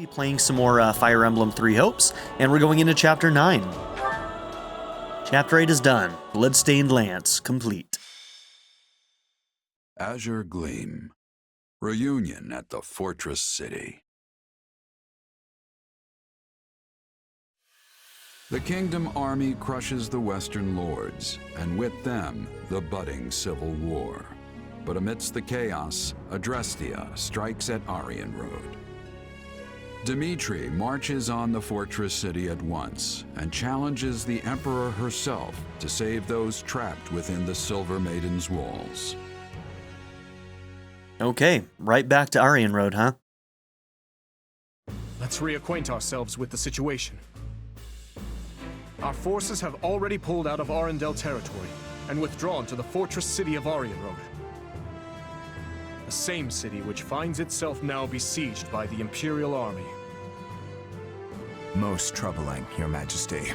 Be playing some more Fire Emblem Three Hopes, and we're going into Chapter 9. Chapter 8 is done. Bloodstained Lance, complete. Azure Gleam. Reunion at the Fortress City. The Kingdom Army crushes the Western Lords, and with them, the budding civil war. But amidst the chaos, Adrestia strikes at Aryan Road. Dimitri marches on the Fortress City at once and challenges the Emperor herself to save those trapped within the Silver Maiden's walls. Okay, right back to Aryan Road, huh? Let's reacquaint ourselves with the situation. Our forces have already pulled out of Arendelle territory and withdrawn to the fortress city of Aryan Road. The same city which finds itself now besieged by the Imperial Army. Most troubling, Your Majesty.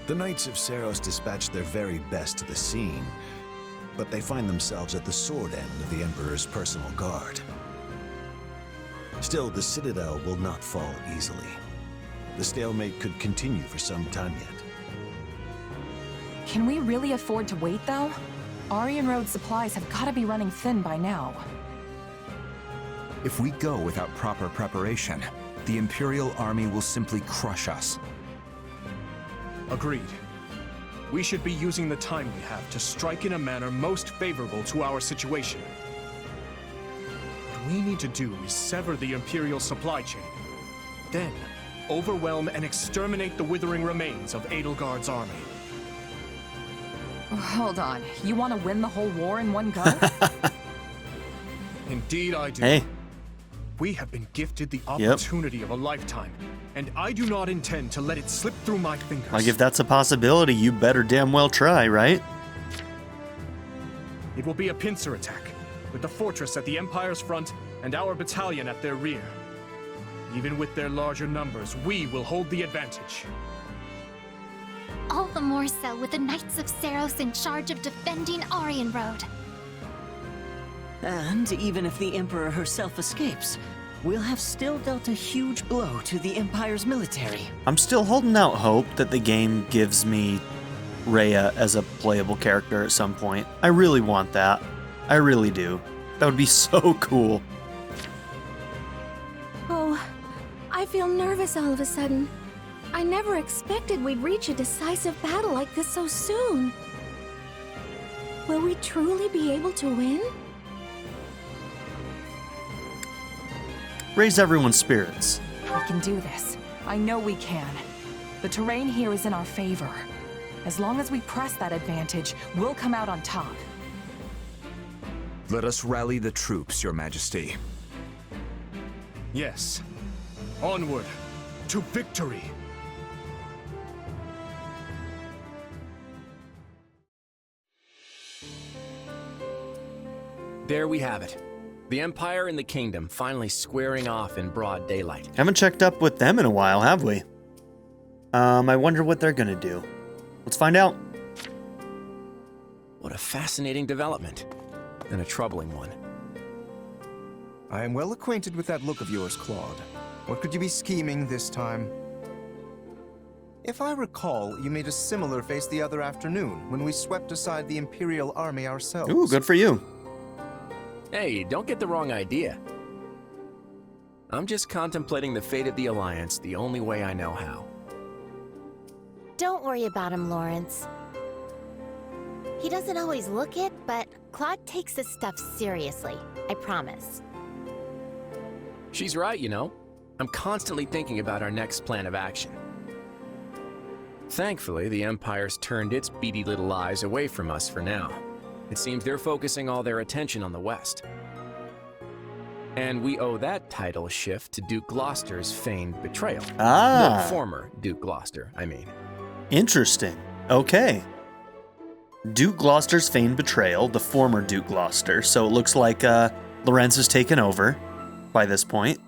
The Knights of Seiros dispatched their very best to the scene, but they find themselves at the sword end of the Emperor's personal guard. Still, the Citadel will not fall easily. The stalemate could continue for some time yet. Can we really afford to wait, though? Aryan Road supplies have got to be running thin by now. If we go without proper preparation, the Imperial Army will simply crush us. Agreed. We should be using the time we have to strike in a manner most favorable to our situation. What we need to do is sever the Imperial supply chain. Then, overwhelm and exterminate the withering remains of Edelgard's army. Hold on, you want to win the whole war in one go? Indeed I do. Hey. We have been gifted the opportunity of a lifetime, and I do not intend to let it slip through my fingers. Like, if that's a possibility, you better damn well try, right? It will be a pincer attack, with the fortress at the Empire's front and our battalion at their rear. Even with their larger numbers, we will hold the advantage. All the more so with the Knights of Seiros in charge of defending Aryan Road. And even if the Emperor herself escapes, we'll have still dealt a huge blow to the Empire's military. I'm still holding out hope that the game gives me Rhea as a playable character at some point. I really want that. I really do. That would be so cool. Oh, I feel nervous all of a sudden. I never expected we'd reach a decisive battle like this so soon. Will we truly be able to win? Raise everyone's spirits. We can do this. I know we can. The terrain here is in our favor. As long as we press that advantage, we'll come out on top. Let us rally the troops, Your Majesty. Yes. Onward to victory. There we have it. The Empire and the Kingdom finally squaring off in broad daylight. Haven't checked up with them in a while, have we? I wonder what they're gonna do. Let's find out. What a fascinating development. And a troubling one. I am well acquainted with that look of yours, Claude. What could you be scheming this time? If I recall, you made a similar face the other afternoon when we swept aside the Imperial Army ourselves. Ooh, good for you. Hey, don't get the wrong idea. I'm just contemplating the fate of the Alliance the only way I know how. Don't worry about him, Lawrence. He doesn't always look it, but Claude takes this stuff seriously. I promise. She's right, you know. I'm constantly thinking about our next plan of action. Thankfully, the Empire's turned its beady little eyes away from us for now. It seems they're focusing all their attention on the West. And we owe that title shift to Duke Gloucester's feigned betrayal. Ah. No, former Duke Gloucester, I mean. Interesting. Okay. Duke Gloucester's feigned betrayal, the former Duke Gloucester. So it looks like Lorenz has taken over by this point.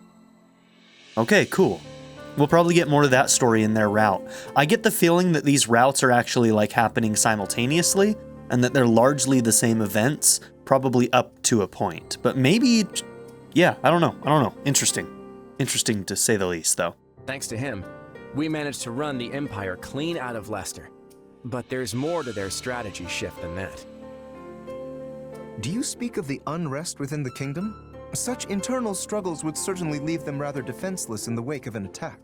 Okay, cool. We'll probably get more of that story in their route. I get the feeling that these routes are actually like happening simultaneously, and that they're largely the same events, probably up to a point. But maybe, yeah, I don't know. Interesting. Interesting to say the least, though. Thanks to him, we managed to run the Empire clean out of Leicester. But there's more to their strategy shift than that. Do you speak of the unrest within the kingdom? Such internal struggles would certainly leave them rather defenseless in the wake of an attack.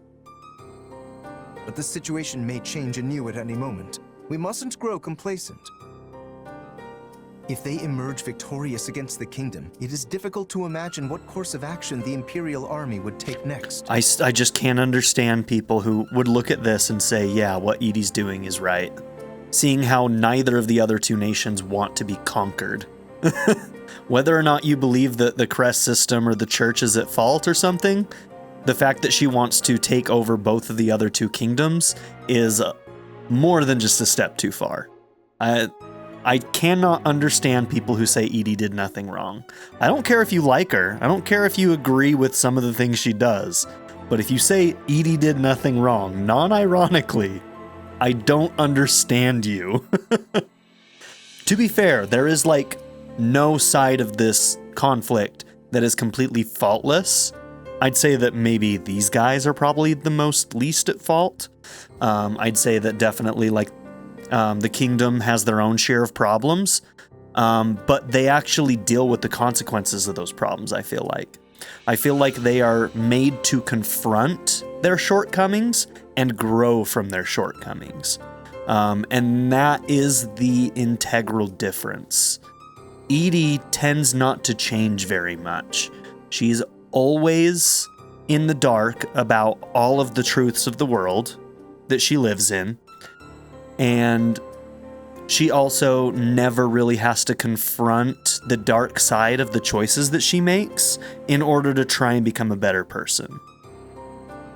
But the situation may change anew at any moment. We mustn't grow complacent. If they emerge victorious against the kingdom, it is difficult to imagine what course of action the Imperial Army would take next. I just can't understand people who would look at this and say, yeah, what Edie's doing is right. Seeing how neither of the other two nations want to be conquered. Whether or not you believe that the crest system or the church is at fault or something, the fact that she wants to take over both of the other two kingdoms is more than just a step too far. I cannot understand people who say Edie did nothing wrong. I don't care if you like her. I don't care if you agree with some of the things she does. But if you say Edie did nothing wrong, non-ironically, I don't understand you. To be fair, there is like no side of this conflict that is completely faultless. I'd say that maybe these guys are probably the most least at fault. I'd say that definitely like the kingdom has their own share of problems, but they actually deal with the consequences of those problems, I feel like. I feel like they are made to confront their shortcomings and grow from their shortcomings. And that is the integral difference. Edie tends not to change very much. She's always in the dark about all of the truths of the world that she lives in. And she also never really has to confront the dark side of the choices that she makes in order to try and become a better person.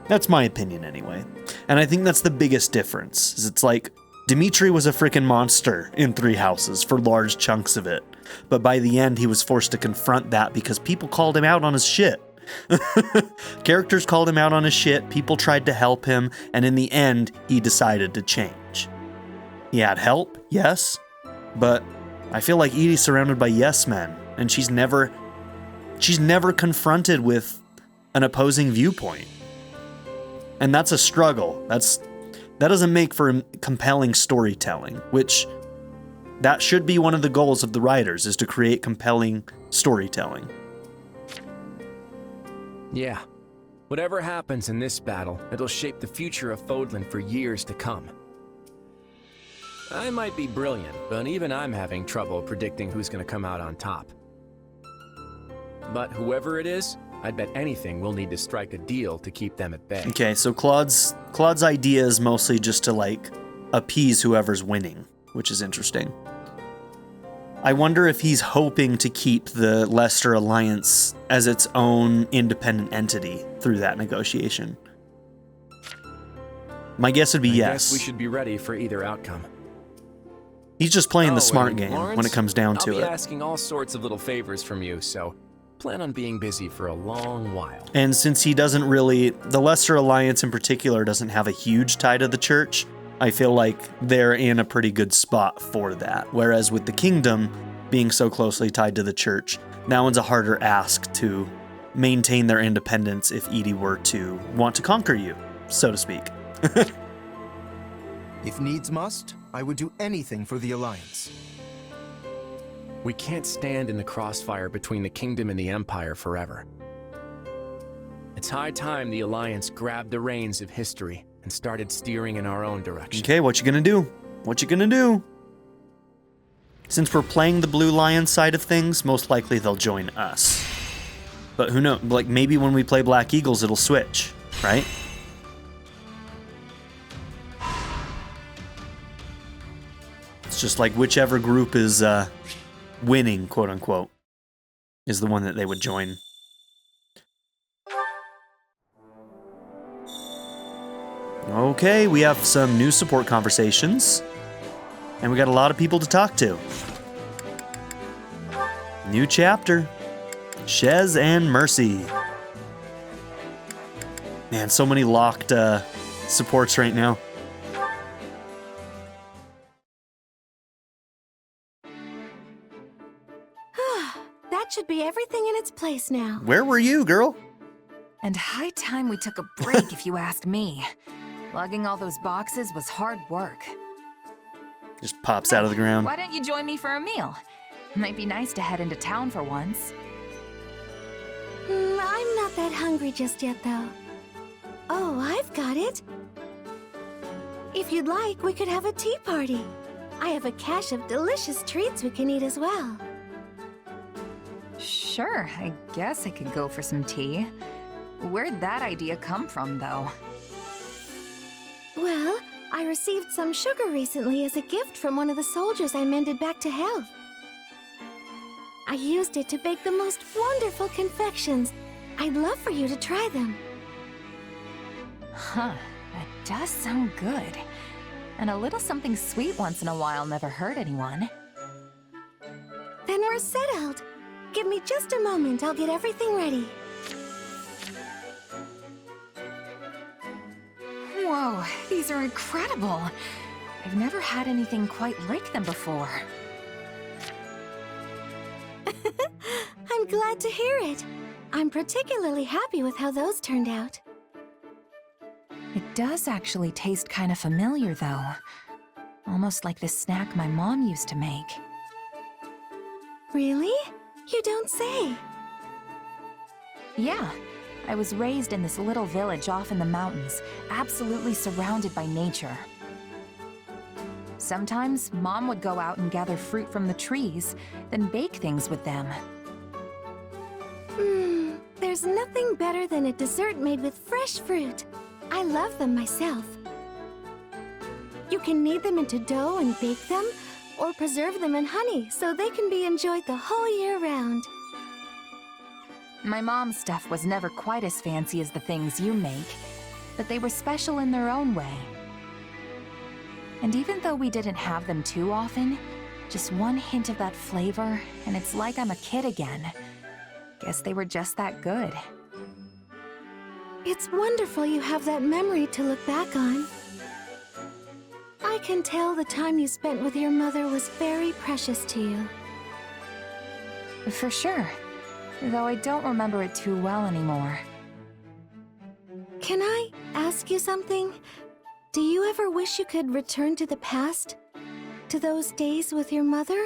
That's my opinion anyway. And I think that's the biggest difference. Is it's like, Dimitri was a freaking monster in Three Houses for large chunks of it. But by the end, he was forced to confront that because people called him out on his shit. Characters called him out on his shit, people tried to help him, and in the end, he decided to change. He had help, yes, but I feel like Edie's surrounded by yes men, and she's never confronted with an opposing viewpoint. And that's a struggle. That doesn't make for compelling storytelling, which that should be one of the goals of the writers, is to create compelling storytelling. Yeah. Whatever happens in this battle, it'll shape the future of Fodlan for years to come. I might be brilliant, but even I'm having trouble predicting who's going to come out on top. But whoever it is, I'd bet anything we'll need to strike a deal to keep them at bay. Okay, so Claude's idea is mostly just to, like, appease whoever's winning, which is interesting. I wonder if he's hoping to keep the Leicester Alliance as its own independent entity through that negotiation. My guess would be yes. I guess we should be ready for either outcome. He's just playing the smart game when it comes down to it. I'll be asking all sorts of little favors from you, so plan on being busy for a long while. And since he doesn't really, the Leicester Alliance in particular doesn't have a huge tie to the church, I feel like they're in a pretty good spot for that. Whereas with the kingdom being so closely tied to the church, that one's a harder ask to maintain their independence if Edie were to want to conquer you, so to speak. If needs must, I would do anything for the Alliance. We can't stand in the crossfire between the kingdom and the Empire forever. It's high time the Alliance grabbed the reins of history and started steering in our own direction. Okay, what you gonna do? What you gonna do? Since we're playing the Blue Lion side of things, most likely they'll join us. But who knows? Like, maybe when we play Black Eagles, it'll switch, right? It's just like whichever group is winning, quote unquote, is the one that they would join. Okay, we have some new support conversations, and we got a lot of people to talk to. New chapter, Shez and Mercy. Man, so many locked supports right now. That should be everything in its place now. Where were you, girl? And high time we took a break, if you ask me. Lugging all those boxes was hard work. Just pops out of the ground. Why don't you join me for a meal? Might be nice to head into town for once. I'm not that hungry just yet, though. Oh, I've got it. If you'd like, we could have a tea party. I have a cache of delicious treats we can eat as well. Sure, I guess I could go for some tea. Where'd that idea come from, though? Well, I received some sugar recently as a gift from one of the soldiers I mended back to health. I used it to bake the most wonderful confections. I'd love for you to try them. Huh, that does sound good. And a little something sweet once in a while never hurt anyone. Then we're settled. Give me just a moment, I'll get everything ready. Whoa, these are incredible. I've never had anything quite like them before. I'm glad to hear it. I'm particularly happy with how those turned out. It does actually taste kind of familiar, though. Almost like the snack my mom used to make. Really? You don't say. Yeah, I was raised in this little village off in the mountains, absolutely surrounded by nature. Sometimes, Mom would go out and gather fruit from the trees, then bake things with them. There's nothing better than a dessert made with fresh fruit. I love them myself. You can knead them into dough and bake them, or preserve them in honey so they can be enjoyed the whole year round. My mom's stuff was never quite as fancy as the things you make, but they were special in their own way. And even though we didn't have them too often, just one hint of that flavor, and it's like I'm a kid again. Guess they were just that good. It's wonderful you have that memory to look back on. I can tell the time you spent with your mother was very precious to you. For sure, though I don't remember it too well anymore. Can I ask you something? Do you ever wish you could return to the past? To those days with your mother?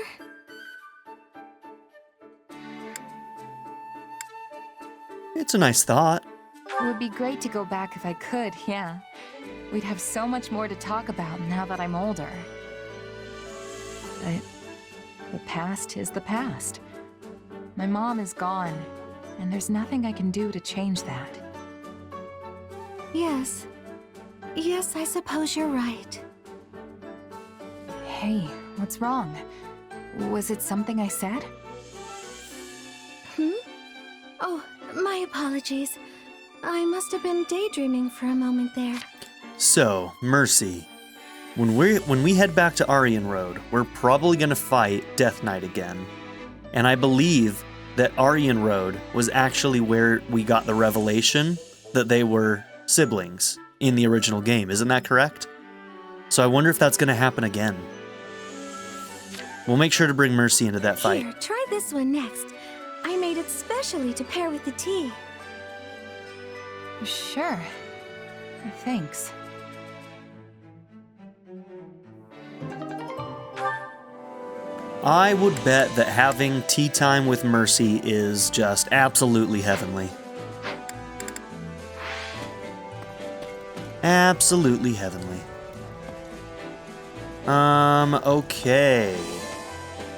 It's a nice thought. It would be great to go back if I could, yeah. We'd have so much more to talk about now that I'm older. But the past is the past. My mom is gone, and there's nothing I can do to change that. Yes. Yes, I suppose you're right. Hey, what's wrong? Was it something I said? Oh, my apologies. I must have been daydreaming for a moment there. So, Mercy, when we head back to Aryan Road, we're probably going to fight Death Knight again. And I believe that Aryan Road was actually where we got the revelation that they were siblings in the original game. Isn't that correct? So I wonder if that's going to happen again. We'll make sure to bring Mercy into that fight. Here, try this one next. I made it specially to pair with the tea. Sure. Thanks. I would bet that having tea time with Mercy is just absolutely heavenly. Absolutely heavenly. Okay.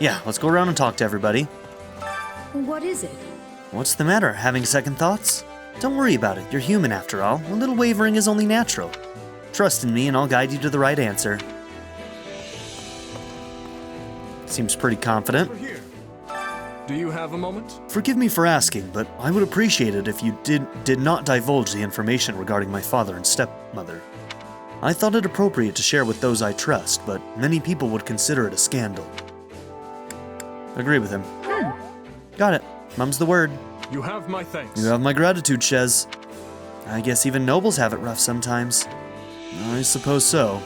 Yeah, let's go around and talk to everybody. What is it? What's the matter? Having second thoughts? Don't worry about it. You're human after all. A little wavering is only natural. Trust in me and I'll guide you to the right answer. Seems pretty confident. Over here. Do you have a moment? Forgive me for asking, but I would appreciate it if you did not divulge the information regarding my father and stepmother. I thought it appropriate to share with those I trust, but many people would consider it a scandal. Agree with him. Got it. Mum's the word. You have my thanks. You have my gratitude, Shez. I guess even nobles have it rough sometimes. I suppose so.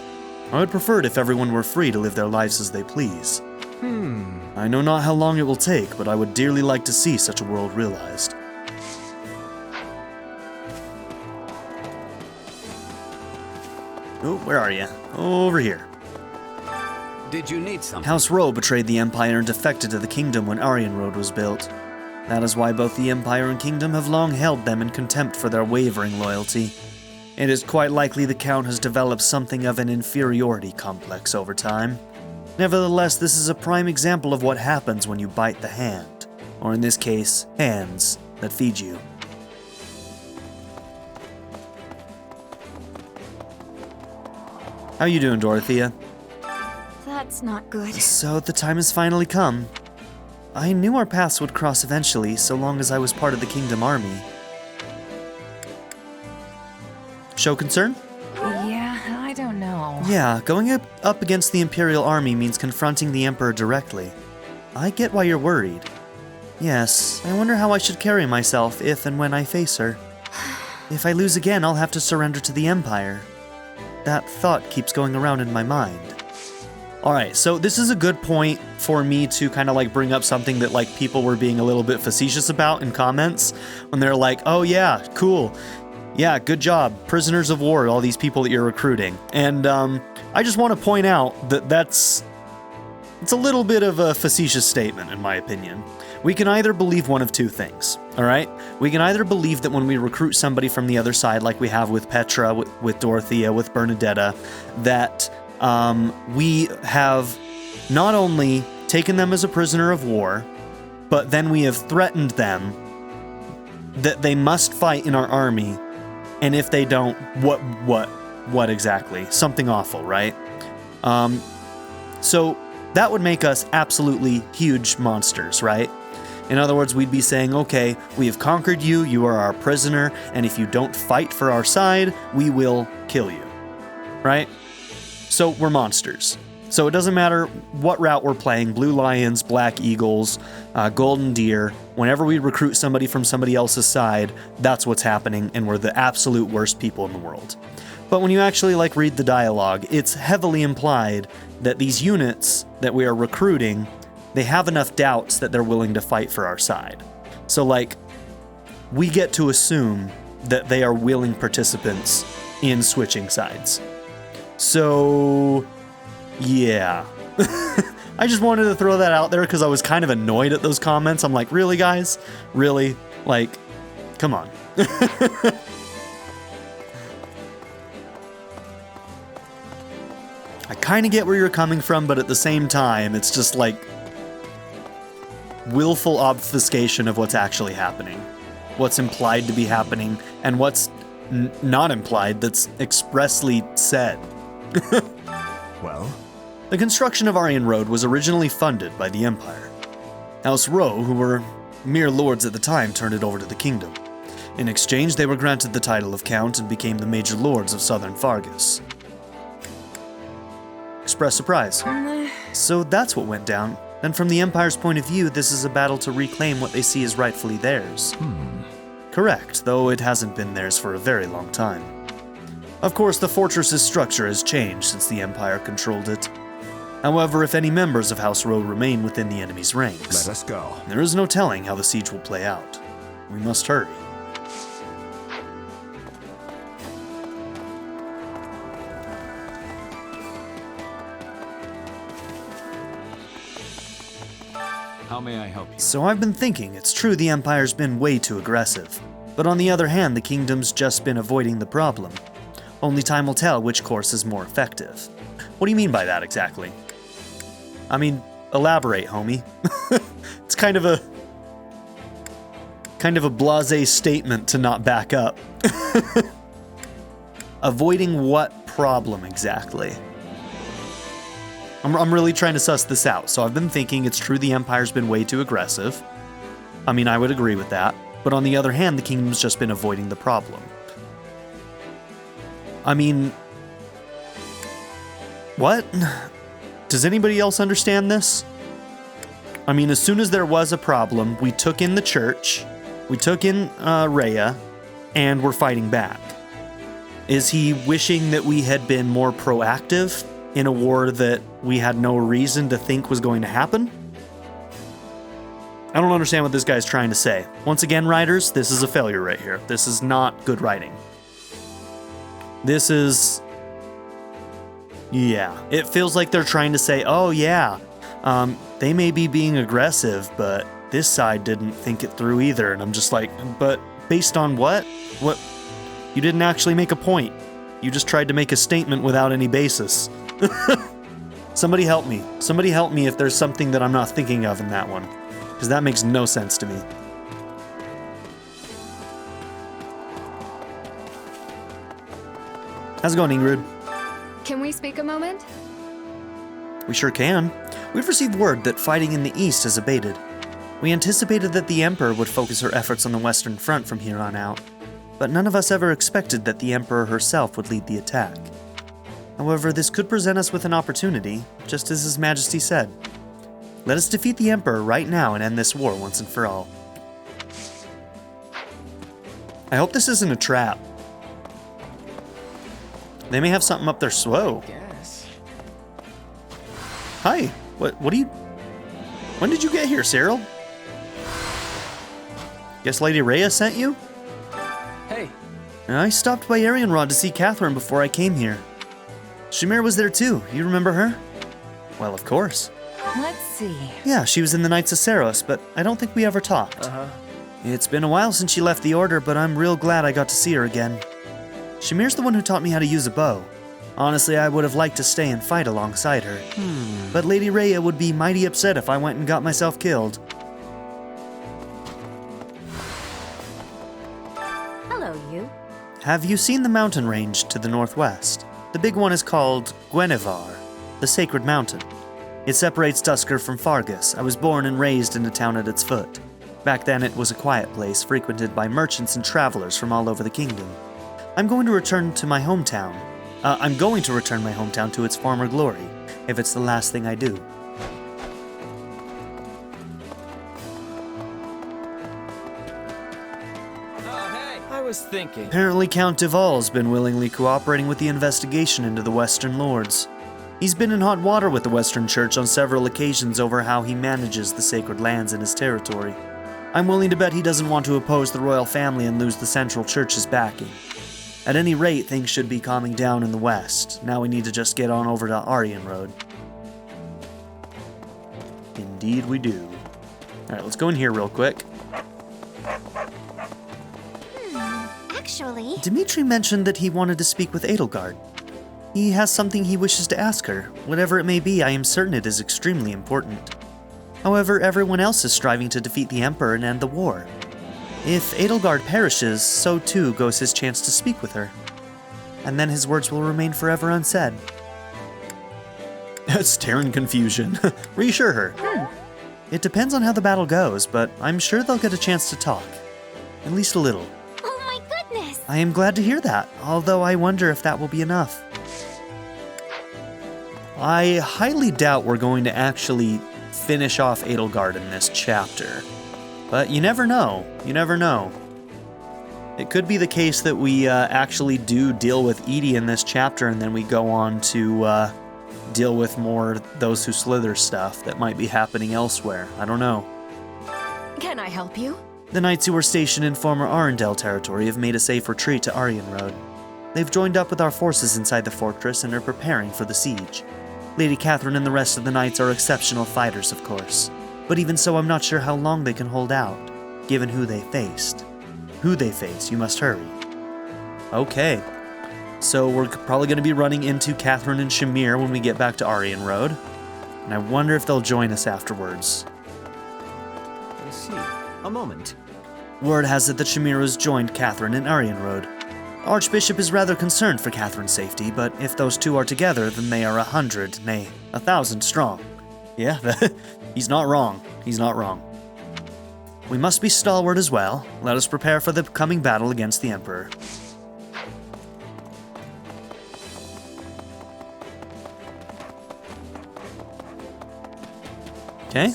I would prefer it if everyone were free to live their lives as they please. I know not how long it will take, but I would dearly like to see such a world realized. Oh, where are you? Over here. Did you need something? House Ro betrayed the Empire and defected to the Kingdom when Aryan Road was built. That is why both the Empire and Kingdom have long held them in contempt for their wavering loyalty. It is quite likely the Count has developed something of an inferiority complex over time. Nevertheless, this is a prime example of what happens when you bite the hand, or in this case, hands, that feed you. How you doing, Dorothea? That's not good. So the time has finally come. I knew our paths would cross eventually, so long as I was part of the Kingdom Army. Show concern? Yeah, I don't know. Yeah, going up against the Imperial Army means confronting the Emperor directly. I get why you're worried. Yes, I wonder how I should carry myself if and when I face her. If I lose again, I'll have to surrender to the Empire. That thought keeps going around in my mind. Alright, so this is a good point for me to kind of like bring up something that like people were being a little bit facetious about in comments. When they're like, oh yeah, cool. Yeah, good job. Prisoners of war, all these people that you're recruiting. And I just want to point out that it's a little bit of a facetious statement in my opinion. We can either believe one of two things, all right? We can either believe that when we recruit somebody from the other side, like we have with Petra, with Dorothea, with Bernadetta, that we have not only taken them as a prisoner of war, but then we have threatened them that they must fight in our army, and if they don't, what exactly? Something awful, right? So that would make us absolutely huge monsters, right? In other words, we'd be saying, okay, we have conquered you, you are our prisoner, and if you don't fight for our side, we will kill you, right? So we're monsters. So it doesn't matter what route we're playing, Blue Lions, Black Eagles, Golden Deer, whenever we recruit somebody from somebody else's side, that's what's happening, and we're the absolute worst people in the world. But when you actually like read the dialogue, it's heavily implied that these units that we are recruiting, they have enough doubts that they're willing to fight for our side. So like, we get to assume that they are willing participants in switching sides. So, yeah. I just wanted to throw that out there because I was kind of annoyed at those comments. I'm like, really, guys? Really? Like, come on. I kind of get where you're coming from, but at the same time, it's just like willful obfuscation of what's actually happening, what's implied to be happening, and what's not implied that's expressly said. Well? The construction of Aryan Road was originally funded by the Empire. House Ro, who were mere lords at the time, turned it over to the kingdom. In exchange, they were granted the title of Count and became the major lords of southern Fargus. Express surprise. So that's what went down. And from the Empire's point of view, this is a battle to reclaim what they see as rightfully theirs. Correct, though it hasn't been theirs for a very long time. Of course, the fortress's structure has changed since the Empire controlled it. However, if any members of House Ro remain within the enemy's ranks, let us go. There is no telling how the siege will play out. We must hurry. How may I help you? So I've been thinking, it's true the Empire's been way too aggressive. But on the other hand, the Kingdom's just been avoiding the problem. Only time will tell which course is more effective. What do you mean by that exactly? I mean, elaborate, homie. It's kind of a blasé statement to not back up. Avoiding what problem exactly? I'm really trying to suss this out. So I've been thinking it's true the Empire's been way too aggressive. I mean, I would agree with that. But on the other hand, the Kingdom's just been avoiding the problem. I mean, what? Does anybody else understand this? I mean, as soon as there was a problem, we took in the church, we took in Rhea, and we're fighting back. Is he wishing that we had been more proactive in a war that we had no reason to think was going to happen? I don't understand what this guy's trying to say. Once again, writers, this is a failure right here. This is not good writing. This is Yeah, it feels like they're trying to say, oh yeah, they may be being aggressive, but this side didn't think it through either. And I'm just like, but based on what? What? You didn't actually make a point. You just tried to make a statement without any basis. Somebody help me. Somebody help me if there's something that I'm not thinking of in that one. Because that makes no sense to me. How's it going, Ingrid? Can we speak a moment? We sure can. We've received word that fighting in the east has abated. We anticipated that the Emperor would focus her efforts on the Western Front from here on out, but none of us ever expected that the Emperor herself would lead the attack. However, this could present us with an opportunity, just as His Majesty said. Let us defeat the Emperor right now and end this war once and for all. I hope this isn't a trap. They may have something up their swow. Hi. What do you... When did you get here, Cyril? Guess Lady Rhea sent you? Hey. I stopped by Arianrod to see Catherine before I came here. Shamir was there too. You remember her? Well, of course. Let's see. Yeah, she was in the Knights of Saros, but I don't think we ever talked. It's been a while since she left the Order, but I'm real glad I got to see her again. Shamir's the one who taught me how to use a bow. Honestly, I would have liked to stay and fight alongside her. But Lady Rhea would be mighty upset if I went and got myself killed. Hello, you. Have you seen the mountain range to the northwest? The big one is called Guinevere, the Sacred Mountain. It separates Duskur from Fargus. I was born and raised in a town at its foot. Back then, it was a quiet place frequented by merchants and travelers from all over the kingdom. I'm going to return my hometown to its former glory, if it's the last thing I do. I was thinking. Apparently Count Duval's been willingly cooperating with the investigation into the Western Lords. He's been in hot water with the Western Church on several occasions over how he manages the sacred lands in his territory. I'm willing to bet he doesn't want to oppose the royal family and lose the Central Church's backing. At any rate, things should be calming down in the west. Now we need to just get on over to Arianrod. Indeed we do. Alright, let's go in here real quick. Actually... Dimitri mentioned that he wanted to speak with Edelgard. He has something he wishes to ask her. Whatever it may be, I am certain it is extremely important. However, everyone else is striving to defeat the Emperor and end the war. If Edelgard perishes, so too goes his chance to speak with her. And then his words will remain forever unsaid. Stare in confusion. Reassure her. It depends on how the battle goes, but I'm sure they'll get a chance to talk. At least a little. Oh my goodness! I am glad to hear that, although I wonder if that will be enough. I highly doubt we're going to actually finish off Edelgard in this chapter. But you never know. You never know. It could be the case that we actually do deal with Edie in this chapter, and then we go on to deal with more Those Who Slither stuff that might be happening elsewhere. I don't know. Can I help you? The knights who were stationed in former Arendelle territory have made a safe retreat to Arianrod. They've joined up with our forces inside the fortress and are preparing for the siege. Lady Catherine and the rest of the knights are exceptional fighters, of course. But even so, I'm not sure how long they can hold out, given who they faced. Who they face, you must hurry. Okay. So we're probably going to be running into Catherine and Shamir when we get back to Arianrod. And I wonder if they'll join us afterwards. I see. A moment. Word has it that Shamir has joined Catherine in Arianrod. Archbishop is rather concerned for Catherine's safety, but if those two are together, then they are 100, nay, 1,000 strong. Yeah, he's not wrong. He's not wrong. We must be stalwart as well. Let us prepare for the coming battle against the Emperor. Okay.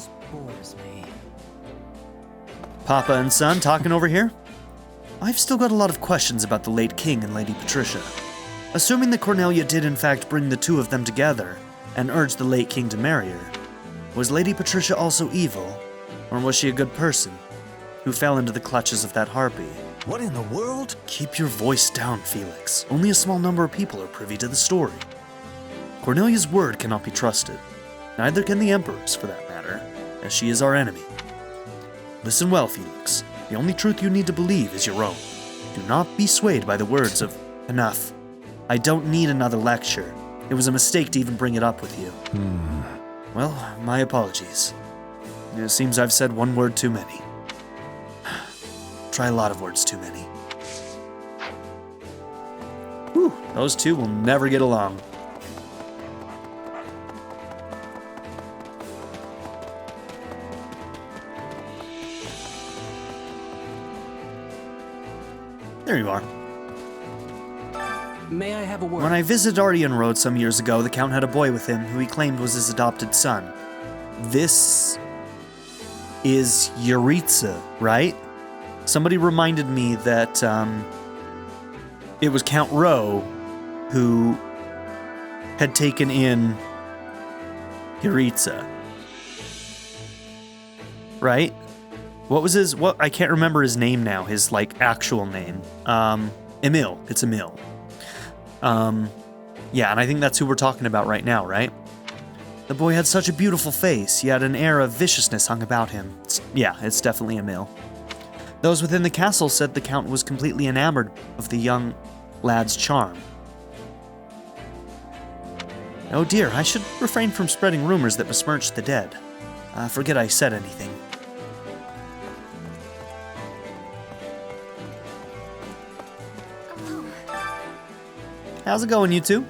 Papa and son talking over here? I've still got a lot of questions about the late king and Lady Patricia. Assuming that Cornelia did in fact bring the two of them together and urge the late king to marry her, was Lady Patricia also evil, or was she a good person who fell into the clutches of that harpy? What in the world? Keep your voice down, Felix. Only a small number of people are privy to the story. Cornelia's word cannot be trusted. Neither can the Emperor's, for that matter, as she is our enemy. Listen well, Felix. The only truth you need to believe is your own. Do not be swayed by the words of enough. I don't need another lecture. It was a mistake to even bring it up with you. Well, my apologies. It seems I've said one word too many. Try a lot of words too many. Whew, those two will never get along. There you are. May I have a word? When I visited Aryan Road some years ago, the Count had a boy with him who he claimed was his adopted son. This is Yuritsa, right? Somebody reminded me that it was Count Rowe who had taken in Yuritsa. Right? I can't remember his name now, his actual name. Emil. It's Emil. Yeah, and I think that's who we're talking about right now, right? The boy had such a beautiful face, yet an air of viciousness hung about him. It's definitely Emil. Those within the castle said the Count was completely enamored of the young lad's charm. Oh dear, I should refrain from spreading rumors that besmirch the dead. Forget I said anything. How's it going, you two?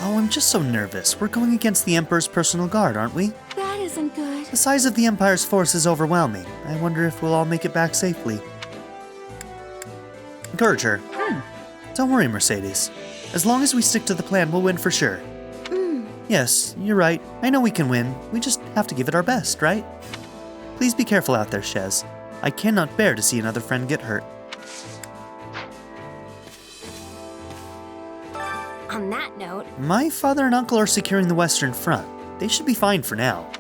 Oh, I'm just so nervous. We're going against the Emperor's personal guard, aren't we? That isn't good. The size of the Empire's force is overwhelming. I wonder if we'll all make it back safely. Encourage her. Don't worry, Mercedes. As long as we stick to the plan, we'll win for sure. Yes, you're right. I know we can win. We just have to give it our best, right? Please be careful out there, Shez. I cannot bear to see another friend get hurt. On that note, My father and uncle are securing the Western Front. They should be fine for now.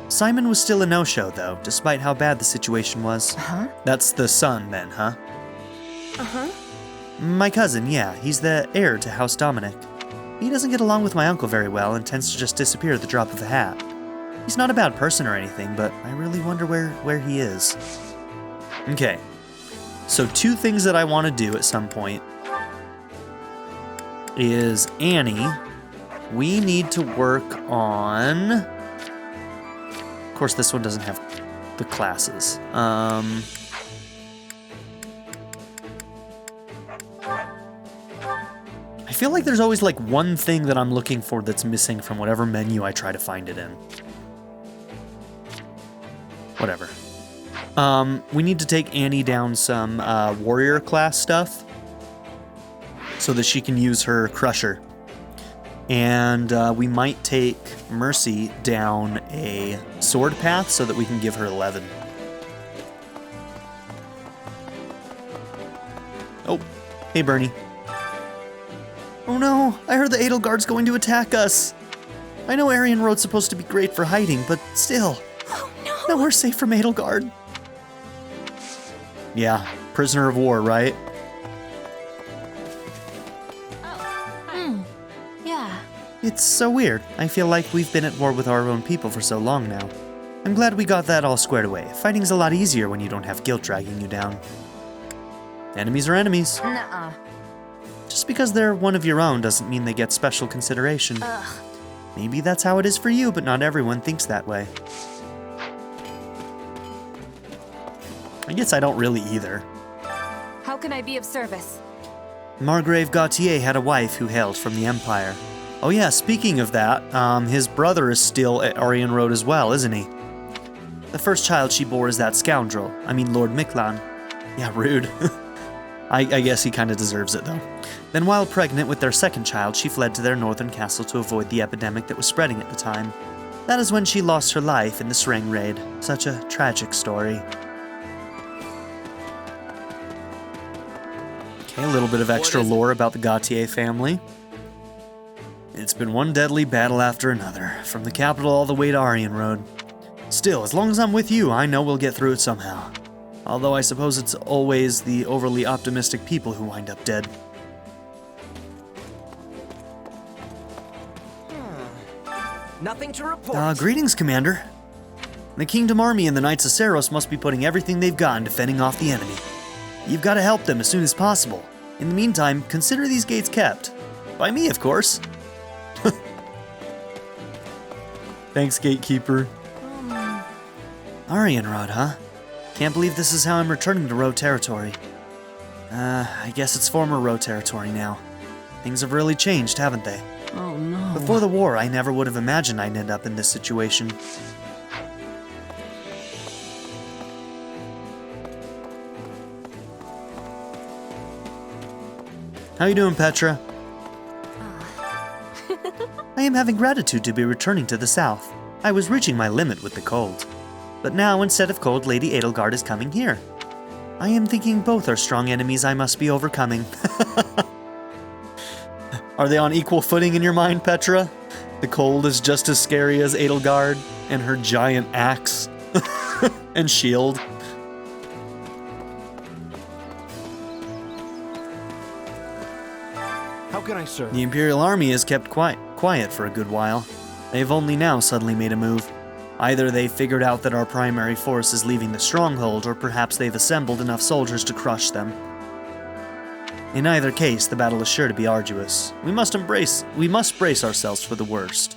Simon was still a no-show, though, despite how bad the situation was. That's the son, then, huh? My cousin, yeah. He's the heir to House Dominic. He doesn't get along with my uncle very well and tends to just disappear at the drop of a hat. He's not a bad person or anything, but I really wonder where he is. Okay. So 2 things that I want to do at some point is Annie. We need to work on... Of course, this one doesn't have the classes. I feel like there's always one thing that I'm looking for that's missing from whatever menu I try to find it in. Whatever. We need to take Annie down some warrior class stuff so that she can use her crusher. And we might take Mercy down a sword path so that we can give her 11. Oh, hey Bernie. Oh no, I heard the Edelgard's going to attack us. I know Aryan Road's supposed to be great for hiding, but still. Oh no! No, we're safe from Edelgard. Yeah, prisoner of war, right? Yeah. It's so weird. I feel like we've been at war with our own people for so long now. I'm glad we got that all squared away. Fighting's a lot easier when you don't have guilt dragging you down. Enemies are enemies. Nuh-uh. Just because they're one of your own doesn't mean they get special consideration. Ugh. Maybe that's how it is for you, but not everyone thinks that way. I guess I don't really either. How can I be of service? Margrave Gautier had a wife who hailed from the Empire. Oh yeah, speaking of that, his brother is still at Aryan Road as well, isn't he? The first child she bore is that scoundrel. I mean Lord Miklan. Yeah, rude. I guess he kind of deserves it, though. Then while pregnant with their second child, she fled to their northern castle to avoid the epidemic that was spreading at the time. That is when she lost her life in the Sreng raid. Such a tragic story. Okay, a little bit of extra lore about the Gautier family. It's been one deadly battle after another, from the capital all the way to Aryan Road. Still, as long as I'm with you, I know we'll get through it somehow. Although I suppose it's always the overly optimistic people who wind up dead. Nothing to report. Greetings, Commander. The Kingdom Army and the Knights of Saros must be putting everything they've got into fending off the enemy. You've got to help them as soon as possible. In the meantime, consider these gates kept. By me, of course. Thanks, Gatekeeper. Arianrod, huh? Can't believe this is how I'm returning to Roe territory. I guess it's former Roe territory now. Things have really changed, haven't they? Oh no. Before the war, I never would have imagined I'd end up in this situation. How you doing, Petra? I am having gratitude to be returning to the south. I was reaching my limit with the cold. But now, instead of cold, Lady Edelgard is coming here. I am thinking both are strong enemies I must be overcoming. Are they on equal footing in your mind, Petra? The cold is just as scary as Edelgard and her giant axe and shield. How can I serve? The Imperial Army has kept quiet for a good while. They've only now suddenly made a move. Either they've figured out that our primary force is leaving the stronghold, or perhaps they've assembled enough soldiers to crush them. In either case, the battle is sure to be arduous. We must brace ourselves for the worst.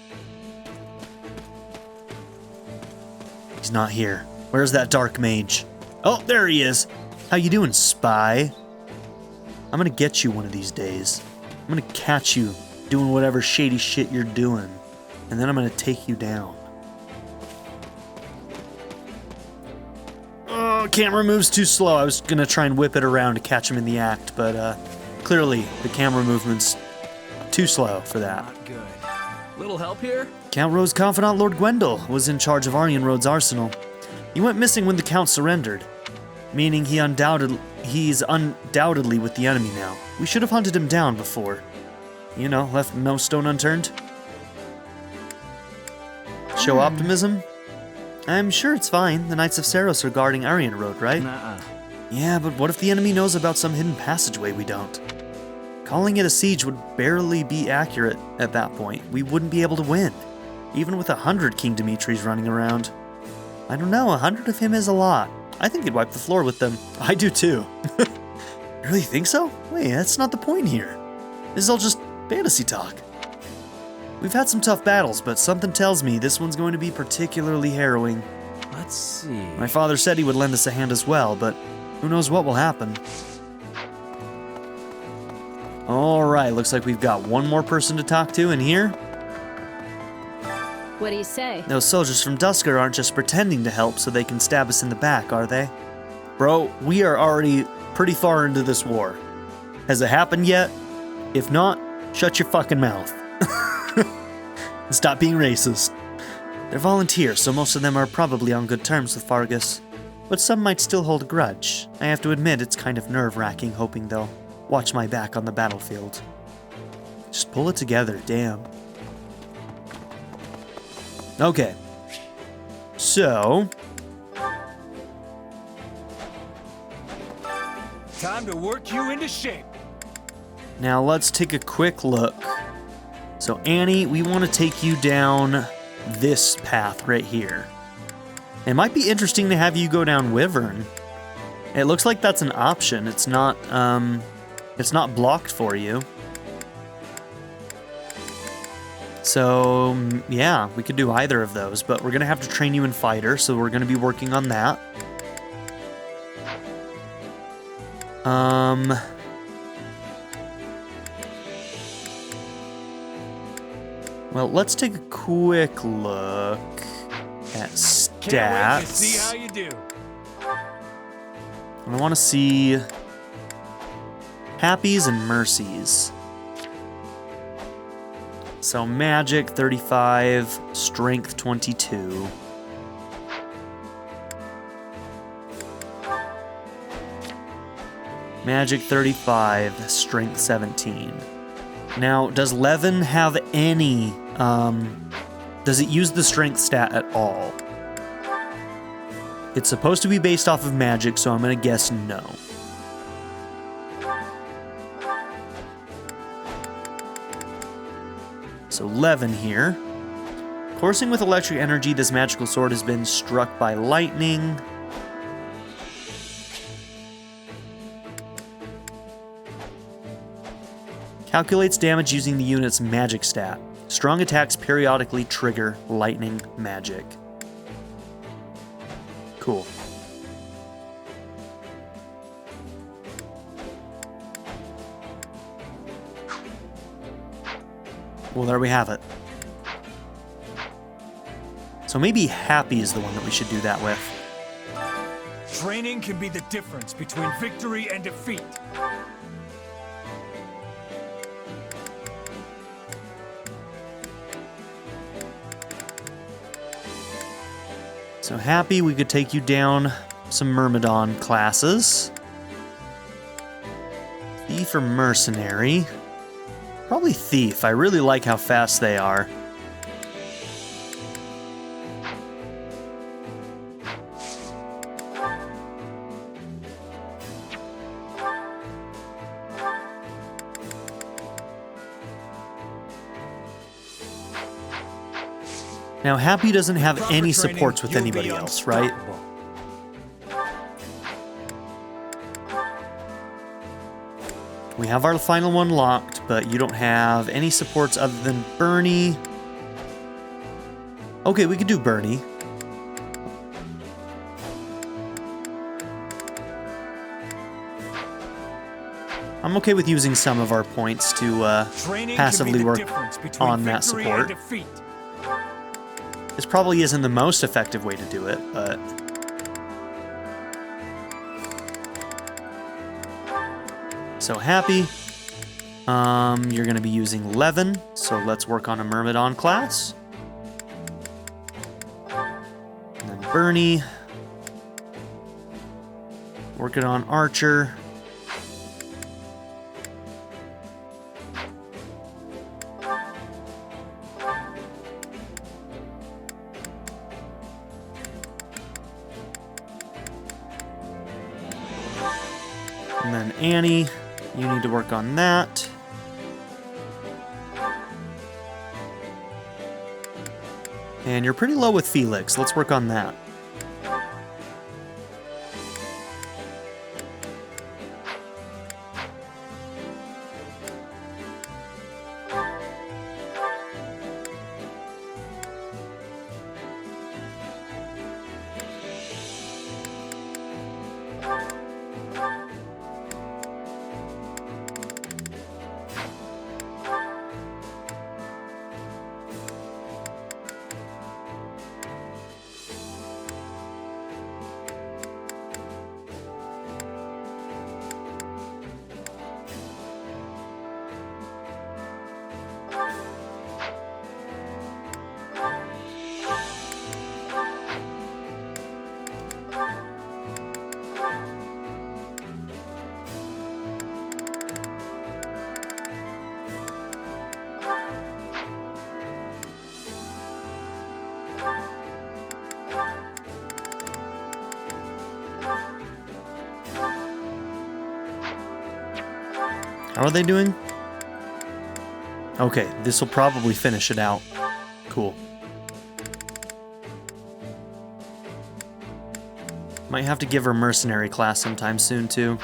He's not here. Where's that dark mage? Oh, there he is! How you doing, spy? I'm gonna get you one of these days. I'm gonna catch you doing whatever shady shit you're doing, and then I'm gonna take you down. Oh, camera moves too slow. I was gonna try and whip it around to catch him in the act, but clearly the camera movement's too slow for that. Not good. Little help here? Count Rowe's confidant, Lord Gwendol, was in charge of Arianrod's arsenal. He went missing when the Count surrendered, meaning he's undoubtedly with the enemy now. We should have hunted him down before. You know, left no stone unturned. Show optimism? I'm sure it's fine. The Knights of Saros are guarding Arianrod, right? Nuh-uh. Yeah, but what if the enemy knows about some hidden passageway we don't? Calling it a siege would barely be accurate at that point. We wouldn't be able to win, even with 100 King Dimitri's running around. I don't know, 100 of him is a lot. I think he'd wipe the floor with them. I do too. You really think so? Wait, that's not the point here. This is all just fantasy talk. We've had some tough battles, but something tells me this one's going to be particularly harrowing. Let's see. My father said he would lend us a hand as well, but who knows what will happen. Alright, looks like we've got one more person to talk to in here. What do you say? Those soldiers from Dusker aren't just pretending to help so they can stab us in the back, are they? Bro, we are already pretty far into this war. Has it happened yet? If not, shut your fucking mouth. And stop being racist. They're volunteers, so most of them are probably on good terms with Fargus. But some might still hold a grudge. I have to admit it's kind of nerve-wracking hoping they'll watch my back on the battlefield. Just pull it together, damn. Okay. So... time to work you into shape. Now let's take a quick look. So Annie, we want to take you down this path right here. It might be interesting to have you go down Wyvern. It looks like that's an option. It's not blocked for you. So yeah, we could do either of those, but we're gonna have to train you in Fighter, so we're gonna be working on that. Well, let's take a quick look at stats. Can't wait to see how you do. I want to see Happies and Mercies. So Magic 35, Strength 22. Magic 35, Strength 17. Now, does Levin have any, does it use the Strength stat at all? It's supposed to be based off of magic, so I'm gonna guess no. So Levin here. Coursing with electric energy, this magical sword has been struck by lightning. Calculates damage using the unit's magic stat. Strong attacks periodically trigger lightning magic. Cool. Well, there we have it. So maybe Happy is the one that we should do that with. Training can be the difference between victory and defeat. So Happy, we could take you down some Myrmidon classes. Thief or Mercenary? Probably Thief. I really like how fast they are. Now, Happy doesn't have any supports with anybody else, right? We have our final one locked, but you don't have any supports other than Bernie. Okay, we could do Bernie. I'm okay with using some of our points to passively work on that support. This probably isn't the most effective way to do it, but... So Happy, you're going to be using Levin, so let's work on a Myrmidon class. And then Bernie, working on Archer. And then Annie, you need to work on that. And you're pretty low with Felix. Let's work on that. How are they doing? Okay, this will probably finish it out. Cool. Might have to give her mercenary class sometime soon, too.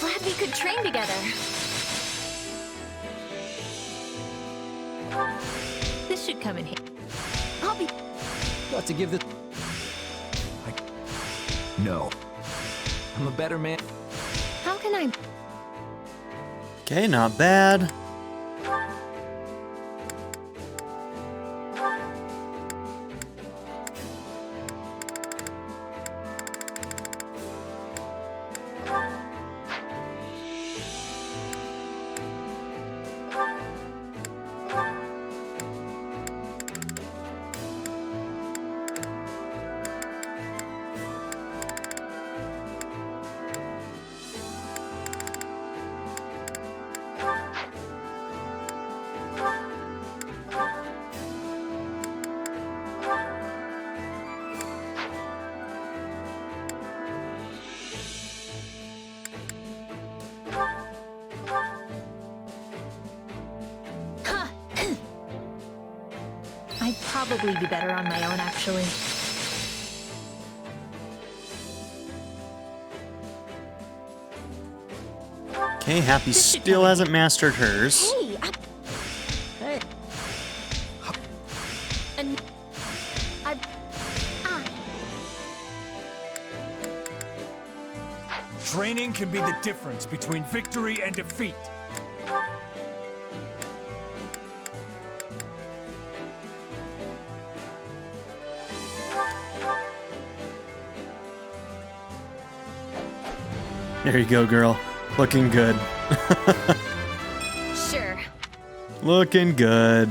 Glad we could train together. This should come in here. I'll be... Got to give this... No. I'm a better man. How can I... Okay, not bad. I'd probably be better on my own, actually. Okay, Happy still hasn't mastered hers. Hey, and Training can be the difference between victory and defeat. There you go, girl. Looking good. Sure. Looking good.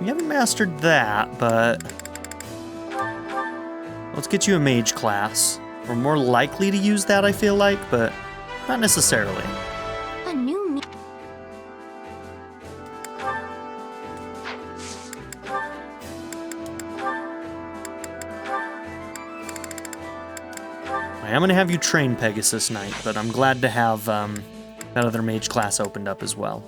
We haven't mastered that, but let's get you a mage class. We're more likely to use that, I feel like, but not necessarily. A new me. I am going to have you train Pegasus Knight, but I'm glad to have that other mage class opened up as well.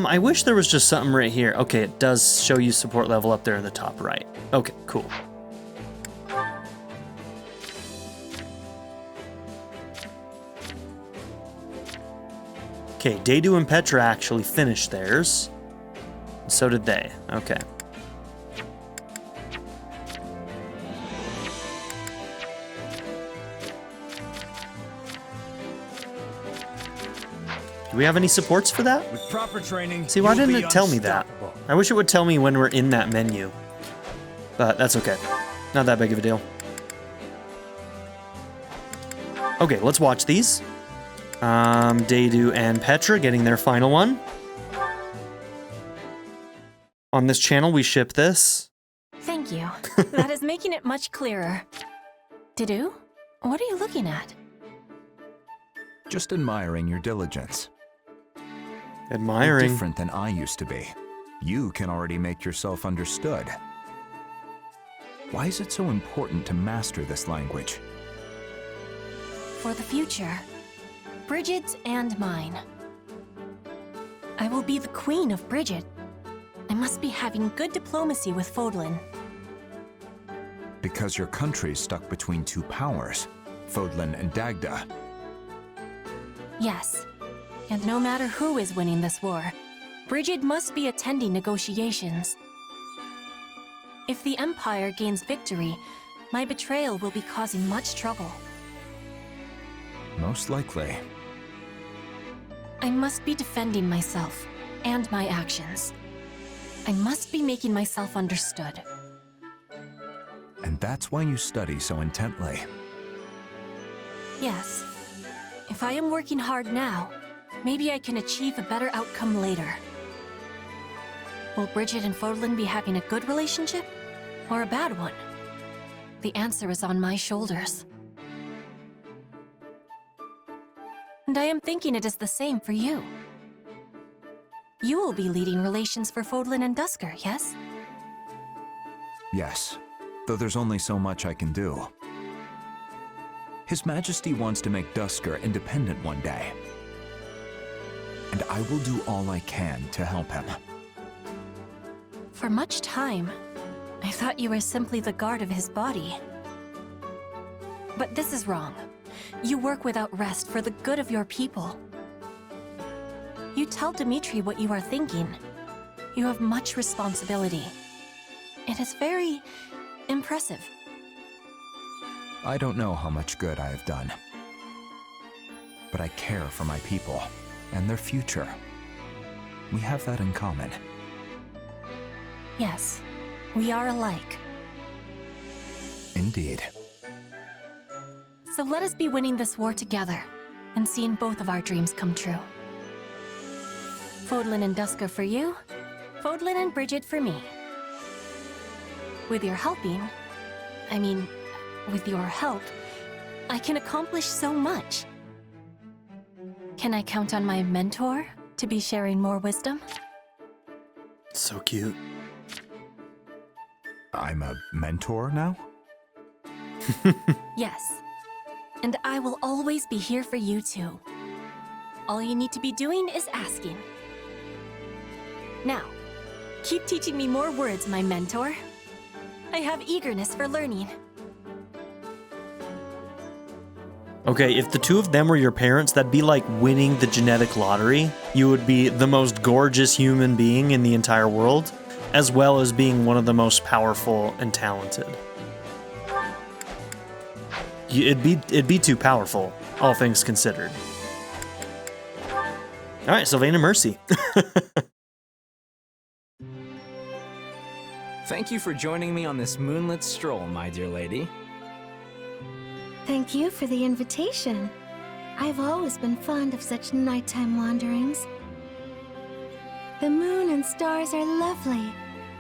I wish there was just something right here. Okay, it does show you support level up there in the top right. Okay, cool. Okay, Dedu and Petra actually finished theirs. So did they. Okay. Do we have any supports for that? With proper training, see, why you'll didn't be it tell me that? unstoppable. I wish it would tell me when we're in that menu. But that's okay. Not that big of a deal. Okay, let's watch these. Dedu and Petra getting their final one. On this channel, we ship this. Thank you. That is making it much clearer. Dedu, what are you looking at? Just admiring your diligence. Admiring. You're different than I used to be. You can already make yourself understood. Why is it so important to master this language? For the future. Bridget's and mine. I will be the queen of Bridget. I must be having good diplomacy with Fodlan. Because your country's stuck between two powers, Fodlan and Dagda. Yes. And no matter who is winning this war, Bridget must be attending negotiations. If the Empire gains victory, my betrayal will be causing much trouble. Most likely. I must be defending myself and my actions. I must be making myself understood. And that's why you study so intently. Yes. If I am working hard now, maybe I can achieve a better outcome later. Will Bridget and Fodlan be having a good relationship or a bad one? The answer is on my shoulders. And I am thinking it is the same for you. You will be leading relations for Fodlan and Dusker, yes? Yes, though there's only so much I can do. His Majesty wants to make Dusker independent one day. And I will do all I can to help him. For much time, I thought you were simply the guard of his body. But this is wrong. You work without rest for the good of your people. You tell Dimitri what you are thinking. You have much responsibility. It is very impressive. I don't know how much good I have done. But I care for my people and their future. We have that in common. Yes, we are alike. Indeed. So let us be winning this war together and seeing both of our dreams come true. Fodlan and Dusker for you, Fodlan and Bridget for me. With your helping, with your help, I can accomplish so much. Can I count on my mentor to be sharing more wisdom? So cute. I'm a mentor now? Yes. And I will always be here for you too. All you need to be doing is asking. Now, keep teaching me more words, my mentor. I have eagerness for learning. Okay, if the two of them were your parents, that'd be like winning the genetic lottery. You would be the most gorgeous human being in the entire world, as well as being one of the most powerful and talented. It'd be too powerful, all things considered. All right, Sylvain and Mercy. Thank you for joining me on this moonlit stroll, my dear lady. Thank you for the invitation. I've always been fond of such nighttime wanderings. The moon and stars are lovely,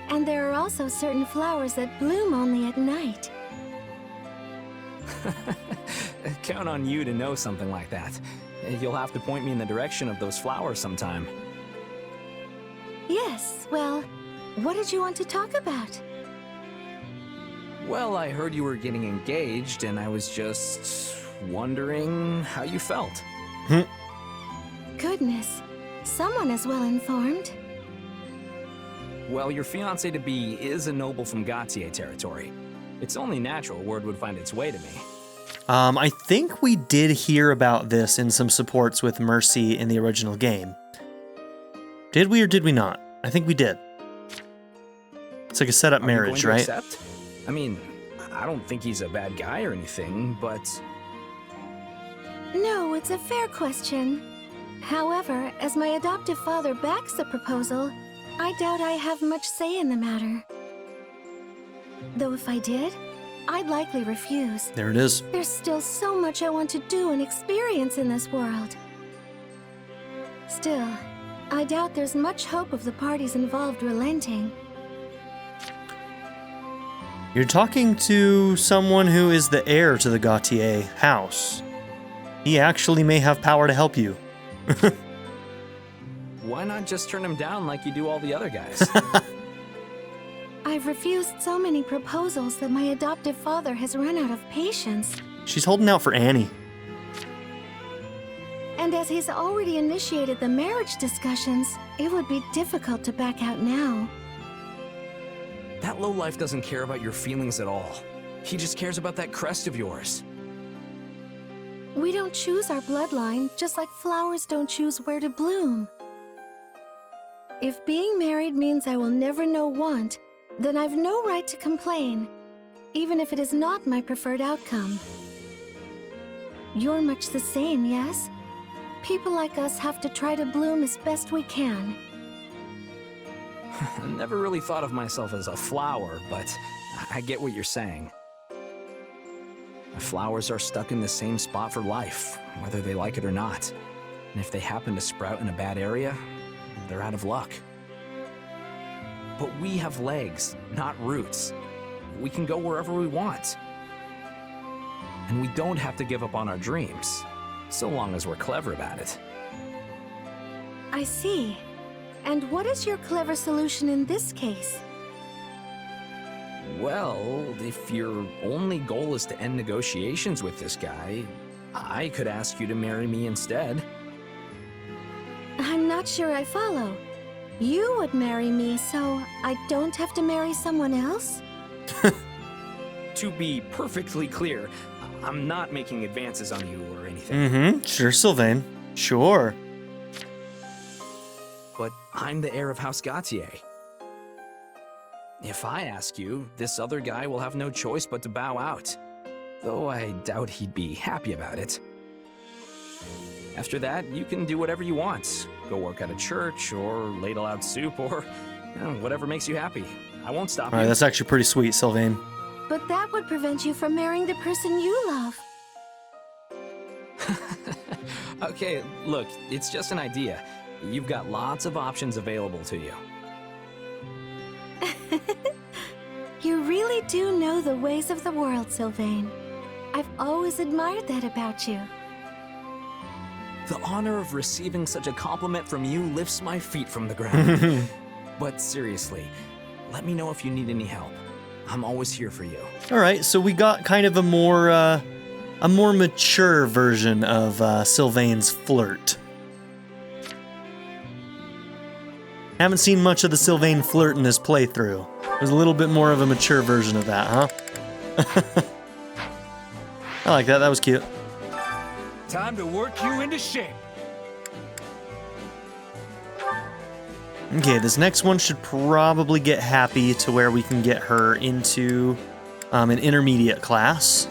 and there are also certain flowers that bloom only at night. Count on you to know something like that. You'll have to point me in the direction of those flowers sometime. Yes, well, what did you want to talk about? Well, I heard you were getting engaged, and I was just wondering how you felt. Goodness, someone is well informed. Well, your fiancé-to-be is a noble from Gautier territory. It's only natural word would find its way to me. I think we did hear about this in some supports with Mercy in the original game. Did we or did we not? I think we did. It's like a setup marriage, right? Accept? I mean, I don't think he's a bad guy or anything, but... No, it's a fair question. However, as my adoptive father backs the proposal, I doubt I have much say in the matter. Though if I did, I'd likely refuse. There it is. There's still so much I want to do and experience in this world. Still, I doubt there's much hope of the parties involved relenting. You're talking to someone who is the heir to the Gautier house. He actually may have power to help you. Why not just turn him down like you do all the other guys? I've refused so many proposals that my adoptive father has run out of patience. She's holding out for Annie. And as he's already initiated the marriage discussions, it would be difficult to back out now. That lowlife doesn't care about your feelings at all. He just cares about that crest of yours. We don't choose our bloodline, just like flowers don't choose where to bloom. If being married means I will never know want, then I've no right to complain, even if it is not my preferred outcome. You're much the same, yes? People like us have to try to bloom as best we can. I never really thought of myself as a flower, but I get what you're saying. Flowers are stuck in the same spot for life, whether they like it or not. And if they happen to sprout in a bad area, they're out of luck. But we have legs, not roots. We can go wherever we want. And we don't have to give up on our dreams, so long as we're clever about it. I see. And what is your clever solution in this case? Well, if your only goal is to end negotiations with this guy, I could ask you to marry me instead. I'm not sure I follow. You would marry me, so I don't have to marry someone else? To be perfectly clear, I'm not making advances on you or anything. Sure, Sylvain. Sure. But I'm the heir of House Gautier. If I ask you, this other guy will have no choice but to bow out. Though I doubt he'd be happy about it. After that, you can do whatever you want. Go work at a church, or ladle out soup, or whatever makes you happy. I won't stop you. All right, that's actually pretty sweet, Sylvain. But that would prevent you from marrying the person you love. Okay, look, it's just an idea. You've got lots of options available to you. You really do know the ways of the world, Sylvain. I've always admired that about you. The honor of receiving such a compliment from you lifts my feet from the ground. But seriously, let me know if you need any help. I'm always here for you. All right, so we got kind of a more mature version of Sylvain's flirt. Haven't seen much of the Sylvain flirt in this playthrough. There's a little bit more of a mature version of that, huh? I like that. That was cute. Time to work you into shape. Okay, this next one should probably get Happy to where we can get her into an intermediate class.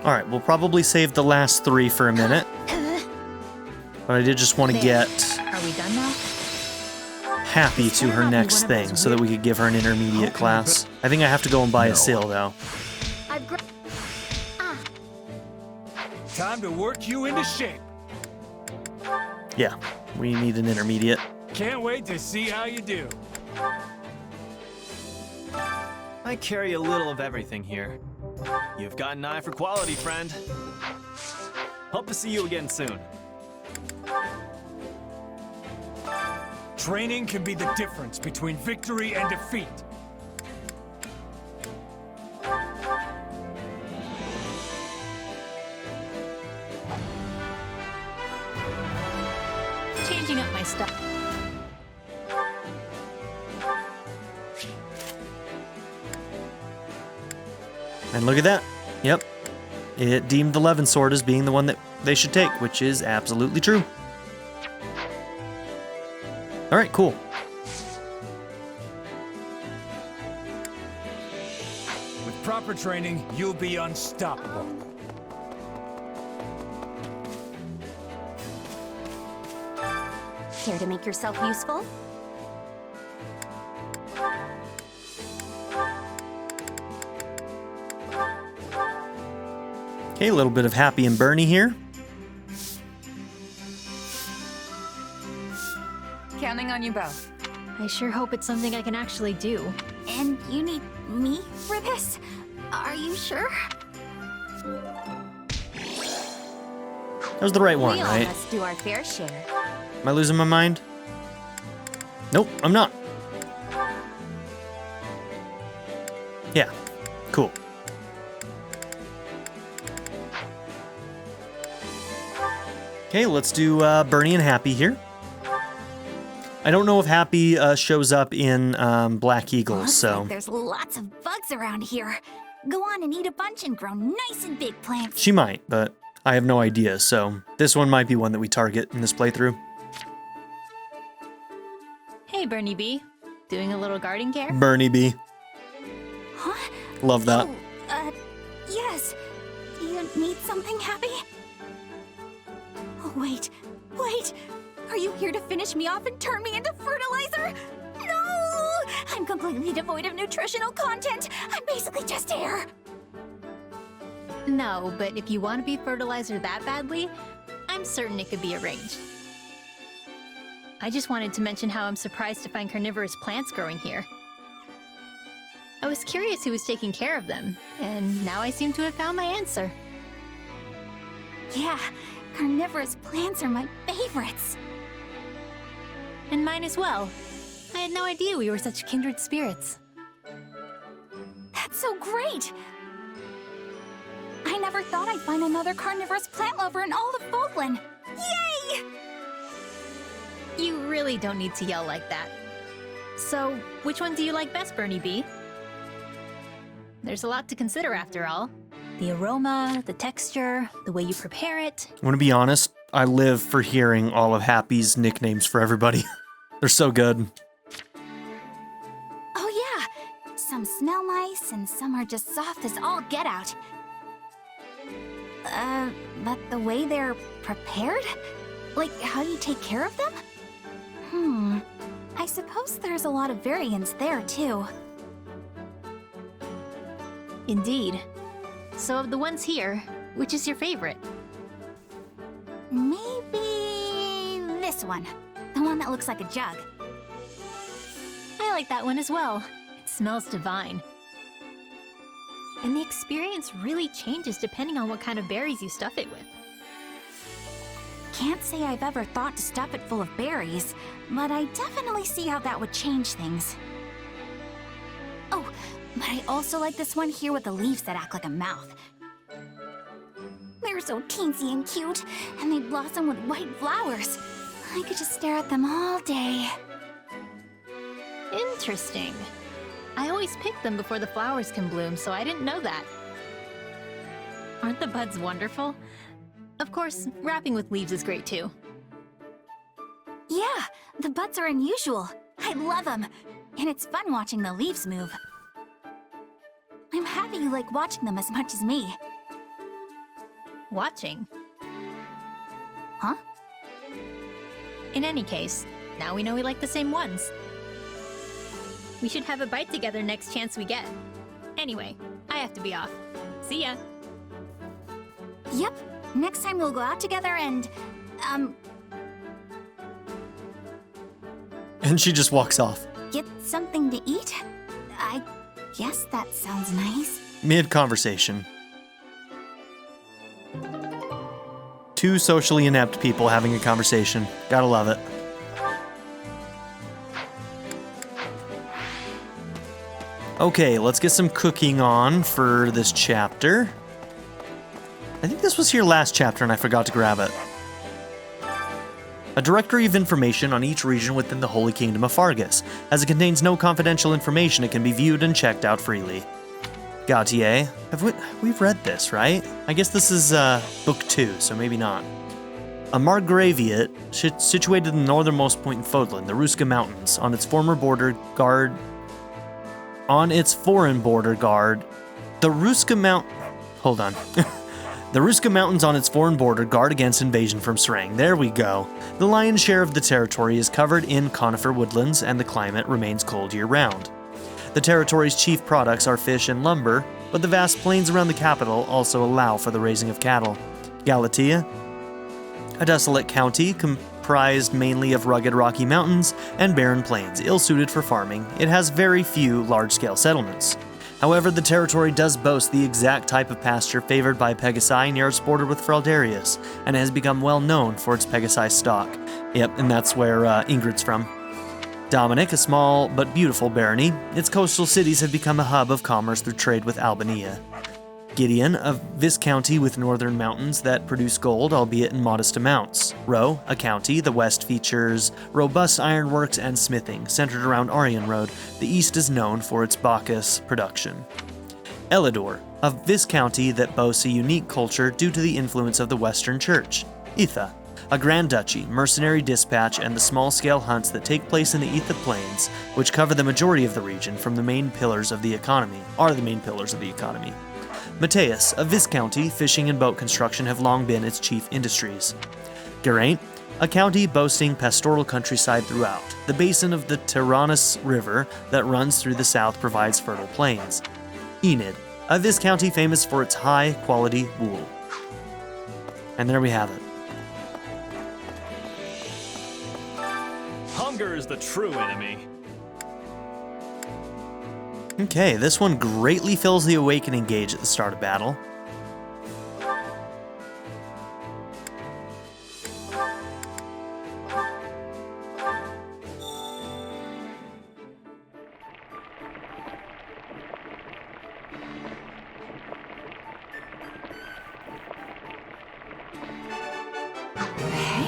Alright, we'll probably save the last 3 for a minute. But I did just want to get Are we done now? Happy to her next thing so that we could give her an intermediate class. I think I have to go and buy a seal though. Time to work you into shape. Yeah, we need an intermediate. Can't wait to see how you do. I carry a little of everything here. You've got an eye for quality, friend. Hope to see you again soon. Training can be the difference between victory and defeat. Changing up my stuff. And look at that. Yep. It deemed the Levin sword as being the one that they should take, which is absolutely true. Alright, cool. With proper training, you'll be unstoppable. Care to make yourself useful? Okay, a little bit of Happy and Bernie here. Counting on you both. I sure hope it's something I can actually do. And you need me for this? Are you sure? That was the right one, We all right? must do our fair share. Am I losing my mind? Nope, I'm not. Yeah, cool. Okay, let's do Bernie and Happy here. I don't know if Happy shows up in Black Eagle, Looks so... like there's lots of bugs around here. Go on and eat a bunch and grow nice and big plants. She might, but I have no idea, so this one might be one that we target in this playthrough. Hey, Bernie B. Doing a little garden care? Bernie B. Huh? Love that. Yes. Do you need something, Happy? Oh, wait. Are you here to finish me off and turn me into fertilizer? No! I'm completely devoid of nutritional content. I'm basically just air. No, but if you want to be fertilizer that badly, I'm certain it could be arranged. I just wanted to mention how I'm surprised to find carnivorous plants growing here. I was curious who was taking care of them, and now I seem to have found my answer. Yeah, carnivorous plants are my favorites. And mine as well. I had no idea we were such kindred spirits. That's so great! I never thought I'd find another carnivorous plant lover in all of Fodlan. Yay! You really don't need to yell like that. So, which one do you like best, Bernie B? There's a lot to consider after all. The aroma, the texture, the way you prepare it. I want to be honest, I live for hearing all of Happy's nicknames for everybody. They're so good. Oh yeah, some smell nice and some are just soft as all get out. But the way they're prepared? Like how you take care of them? I suppose there's a lot of variance there too. Indeed. So of the ones here, which is your favorite? Maybe this one. The one that looks like a jug. I like that one as well. It smells divine. And the experience really changes depending on what kind of berries you stuff it with. Can't say I've ever thought to stuff it full of berries, but I definitely see how that would change things. Oh, but I also like this one here with the leaves that act like a mouth. They're so teensy and cute, and they blossom with white flowers. I could just stare at them all day. Interesting. I always pick them before the flowers can bloom, so I didn't know that. Aren't the buds wonderful? Of course, wrapping with leaves is great too. Yeah, the buds are unusual. I love them. And it's fun watching the leaves move. I'm happy you like watching them as much as me. Watching? Huh? In any case, now we know we like the same ones. We should have a bite together next chance we get. Anyway, I have to be off. See ya! Yep, next time we'll go out together and, And she just walks off. get something to eat? I guess that sounds nice. Mid-conversation. Two socially inept people having a conversation. Gotta love it. Okay, let's get some cooking on for this chapter. I think this was here last chapter and I forgot to grab it. A directory of information on each region within the Holy Kingdom of Fargus. As it contains no confidential information, it can be viewed and checked out freely. Gautier. We've read this, right? I guess this is book 2, so maybe not. A margraviate situated in the northernmost point in Fodlan, the Ruska Mountains, on its foreign border guard. The Ruska Mountains on its foreign border guard against invasion from Srang. There we go. The lion's share of the territory is covered in conifer woodlands, and the climate remains cold year-round. The territory's chief products are fish and lumber, but the vast plains around the capital also allow for the raising of cattle. Galatia, a desolate county comprised mainly of rugged rocky mountains and barren plains, ill-suited for farming. It has very few large-scale settlements. However, the territory does boast the exact type of pasture favored by Pegasi near its border with Fraldarius, and has become well known for its Pegasi stock. Yep, and that's where Ingrid's from. Dominic, a small but beautiful barony, its coastal cities have become a hub of commerce through trade with Albania. Gideon, a viscounty with northern mountains that produce gold, albeit in modest amounts. Roe, a county, the west features robust ironworks and smithing, centered around Aryan Road. The east is known for its Bacchus production. Elidor, a viscounty that boasts a unique culture due to the influence of the Western Church. Itha, a grand duchy, mercenary dispatch, and the small-scale hunts that take place in the Itha Plains, which cover the majority of the region, are the main pillars of the economy. Mateus, a viscounty, fishing and boat construction have long been its chief industries. Geraint, a county boasting pastoral countryside throughout. The basin of the Tyrannus River that runs through the south provides fertile plains. Enid, a viscounty famous for its high-quality wool. And there we have it. Hunger is the true enemy. Okay, this one greatly fills the awakening gauge at the start of battle.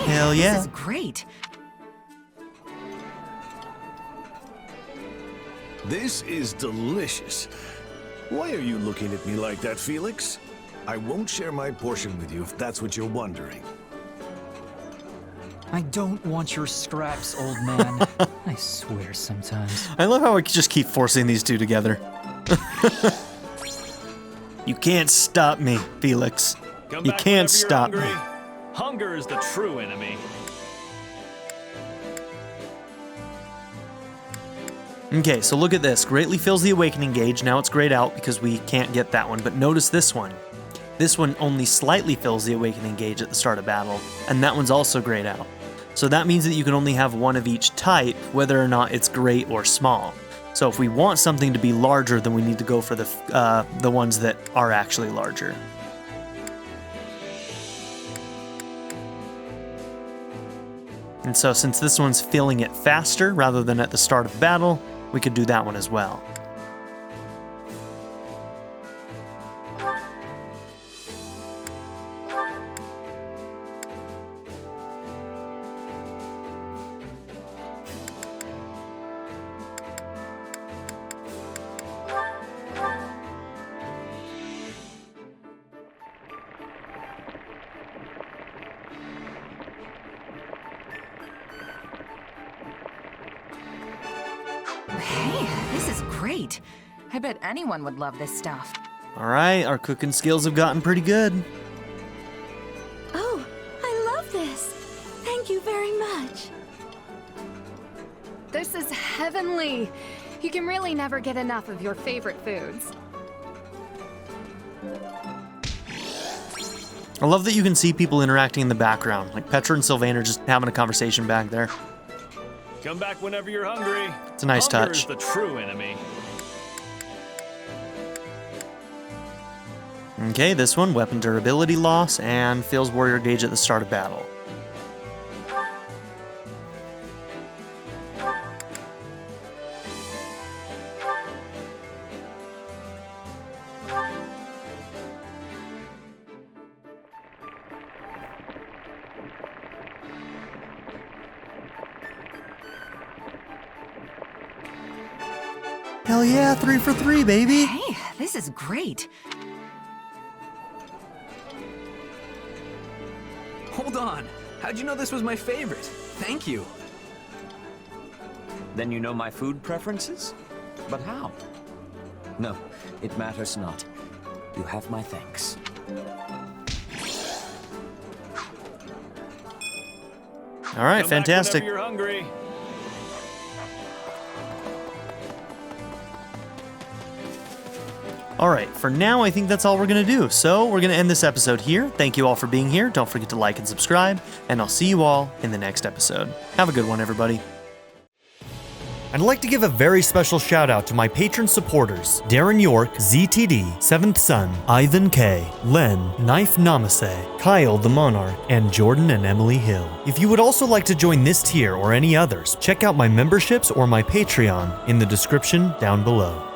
Hell yeah. This is great. This is delicious. Why are you looking at me like that, Felix? I won't share my portion with you if that's what you're wondering. I don't want your scraps, old man. I swear sometimes. I love how I just keep forcing these two together. You can't stop me, Felix. Come You back can't whenever you're stop me. hungry. Hunger is the true enemy. Okay, so look at this. Greatly fills the awakening gauge. Now it's grayed out because we can't get that one. But notice this one. This one only slightly fills the awakening gauge at the start of battle. And that one's also grayed out. So that means that you can only have one of each type, whether or not it's great or small. So if we want something to be larger, then we need to go for the ones that are actually larger. And so since this one's filling it faster rather than at the start of battle, we could do that one as well. Hey, this is great. I bet anyone would love this stuff. All right, our cooking skills have gotten pretty good. Oh, I love this. Thank you very much. This is heavenly. You can really never get enough of your favorite foods. I love that you can see people interacting in the background. Like Petra and Sylvain are just having a conversation back there. Come back whenever you're hungry. It's a nice Hunger touch. is the true enemy. Okay, this one, weapon durability loss, and fills warrior gauge at the start of battle. Hell yeah, 3 for 3, baby! Hey, this is great. Hold on. How'd you know this was my favorite? Thank you. Then you know my food preferences? But how? No, it matters not. You have my thanks. All right, Come fantastic. Back whenever you're hungry. All right, for now, I think that's all we're going to do. So we're going to end this episode here. Thank you all for being here. Don't forget to like and subscribe, and I'll see you all in the next episode. Have a good one, everybody. I'd like to give a very special shout out to my patron supporters, Darren York, ZTD, Seventh Son, Ivan K, Len, Knife Namaste, Kyle the Monarch, and Jordan and Emily Hill. If you would also like to join this tier or any others, check out my memberships or my Patreon in the description down below.